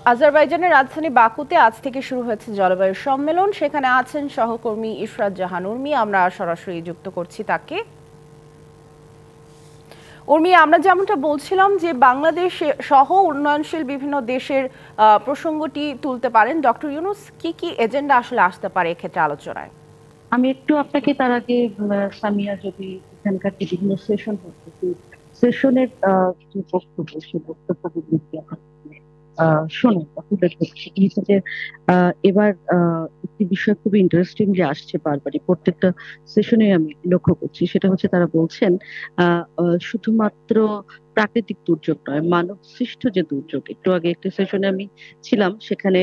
আজারবাইজানের রাজধানী বাকুতে আজ থেকে শুরু হয়েছে জলবায়ু সম্মেলন। সেখানে আছেন সহকর্মী ইশরাত জাহান উর্মি। আমরা সরাসরি যুক্ত করছি তাকে। উর্মি, আমরা যেমনটা বলছিলাম যে বাংলাদেশ সহ উন্নয়নশীল বিভিন্ন দেশের প্রসঙ্গটি তুলতে পারেন ডক্টর ইউনূস। কি কি এজেন্ডা আসলে আসতে পারে এক্ষেত্রে আলোচনায়? আমি একটু আপনাকে তার আগে সামিয়া, যদি এখানকার যে বিভিন্ন সেশন হচ্ছে সেই সেশনের যে বক্তব্য, সেই বক্তব্যগুলো যদি আপনি শোনেন বা তুলে ধরছি, সেটি হচ্ছে যে এবার একটি বিষয় খুবই ইন্টারেস্টিং যে আসছে বারবারই প্রত্যেকটা সেশনে আমি লক্ষ্য করছি, সেটা হচ্ছে তারা বলছেন শুধুমাত্র প্রাকৃতিক দুর্যোগ নয়, মানব সৃষ্ট যে দুর্যোগ। একটু আগে একটি সেশনে আমি ছিলাম, সেখানে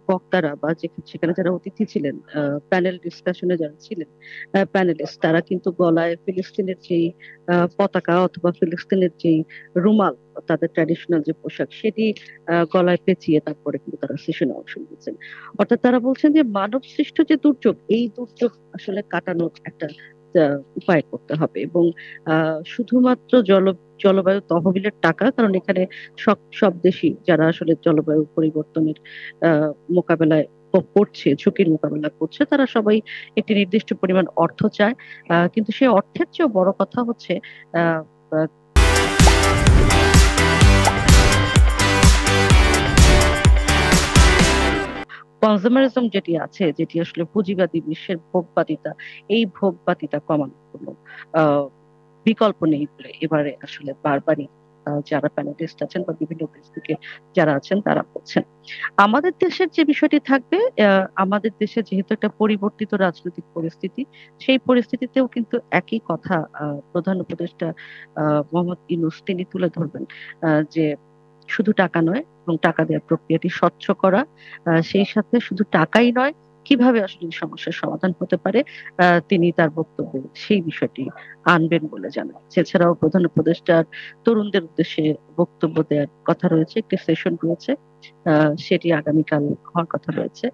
বক্তারা বা সেখানে যারা অতিথি ছিলেন, প্যানেল ডিসকাশনে যারা ছিলেন প্যানেলিস্ট, তারা কিন্তু গলায় ফিলিস্তিনের যেই পতাকা অথবা ফিলিস্তিনের যেই রুমাল, তাদের ট্র্যাডিশনাল যে পোশাক, সেটি গলায় পেঁচিয়ে তারপরে কিন্তু তারা সেশনে অংশ নিয়েছেন। অর্থাৎ তারা বলছেন যে মানব সৃষ্ট যে দুর্যোগ, এই দুর্যোগ আসলে কাটানোর একটা উপায় করতে হবে। এবং শুধুমাত্র জলবায়ু তহবিলের টাকা, কারণ এখানে সব সব দেশই যারা আসলে জলবায়ু পরিবর্তনের মোকাবেলায় করছে, ঝুঁকির মোকাবেলা করছে, তারা সবাই একটি নির্দিষ্ট পরিমাণ অর্থ চায়। কিন্তু সেই অর্থের চেয়েও বড় কথা হচ্ছে আহ কনজুমারিজম যেটি আছে, যেটি আসলে পুঁজিবাদী বিশ্বের ভোগবাদিতা, এই ভোগবাদিতা কমানোর কোনো আহ, বিকল্প নেই বলে এবারে আসলে বারবারই যারা প্যানেলিস্ট আছেন বা বিভিন্ন দেশ থেকে যারা আছেন তারা বলছেন। আমাদের দেশের যে বিষয়টি থাকবে, আমাদের দেশে যেহেতু একটা পরিবর্তিত রাজনৈতিক পরিস্থিতি, সেই পরিস্থিতিতেও কিন্তু একই কথা প্রধান উপদেষ্টা মোহাম্মদ ইউনূস তিনি তুলে ধরবেন, যে শুধু টাকা নয়, এবং টাকা দেওয়ার প্রক্রিয়াটি স্বচ্ছ করা, সেই সাথে শুধু টাকাই নয়, কিভাবে আসলে এই সমস্যার সমাধান হতে পারে, তিনি তার বক্তব্যে সেই বিষয়টি আনবেন বলে জানান। এছাড়াও প্রধান উপদেষ্টার তরুণদের উদ্দেশ্যে বক্তব্য দেওয়ার কথা রয়েছে, একটি সেশন রয়েছে, সেটি আগামীকাল হওয়ার কথা রয়েছে।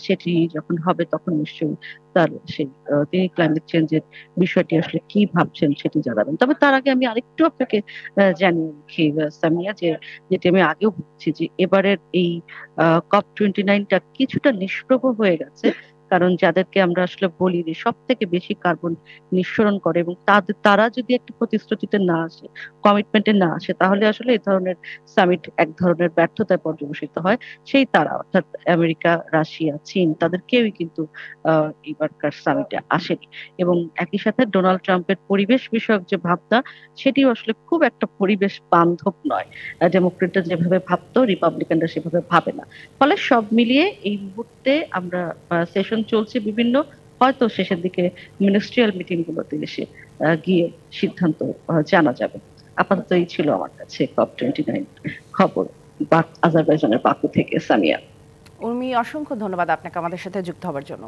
সেটি যখন হবে তখন নিশ্চয়ই তার সেই তিনি ক্লাইমেট চেঞ্জের বিষয়টি আসলে কি ভাবছেন সেটি জানাবেন। তবে তার আগে আমি আরেকটু আপনাকে জানিয়ে রাখি, সামিয়া, যে যেটি আমি আগেও বলছি যে এবারের এই COP29টা কিছুটা নিষ্প্রভ হয়ে গেছে। কারণ যাদেরকে আমরা আসলে বলি যে সব থেকে বেশি কার্বন নিঃসরণ করে, এবং তারা যদি একটা প্রতিশ্রুতিতে না আসে, কমিটমেন্টে না আসে, তাহলে আসলে এই ধরনের সামিট এক ধরনের ব্যর্থতায় পর্যবসিত হয়। সেই তারা, অর্থাৎ আমেরিকা, রাশিয়া, চীন, তাদের কেউই কিন্তু এবারকার সামিটে আসেনি। এবং একই সাথে ডোনাল্ড ট্রাম্পের পরিবেশ বিষয়ক যে ভাবনা, সেটিও আসলে খুব একটা পরিবেশ বান্ধব নয়। ডেমোক্রেটরা যেভাবে ভাবতো, রিপাবলিকানরা সেভাবে ভাবে না। ফলে সব মিলিয়ে এই মুহূর্তে আমরা সেশন চলছে বিভিন্ন, হয়তো শেষের দিকে মিনিস্ট্রিয়াল মিটিং গুলোতে এসে গিয়ে সিদ্ধান্ত জানা যাবে। আপাতত এই ছিল আমার কাছে COP29 খবর, আজারবাইজানের বাকু থেকে, সামিয়া। উর্মি, অসংখ্য ধন্যবাদ আপনাকে আমাদের সাথে যুক্ত হওয়ার জন্য।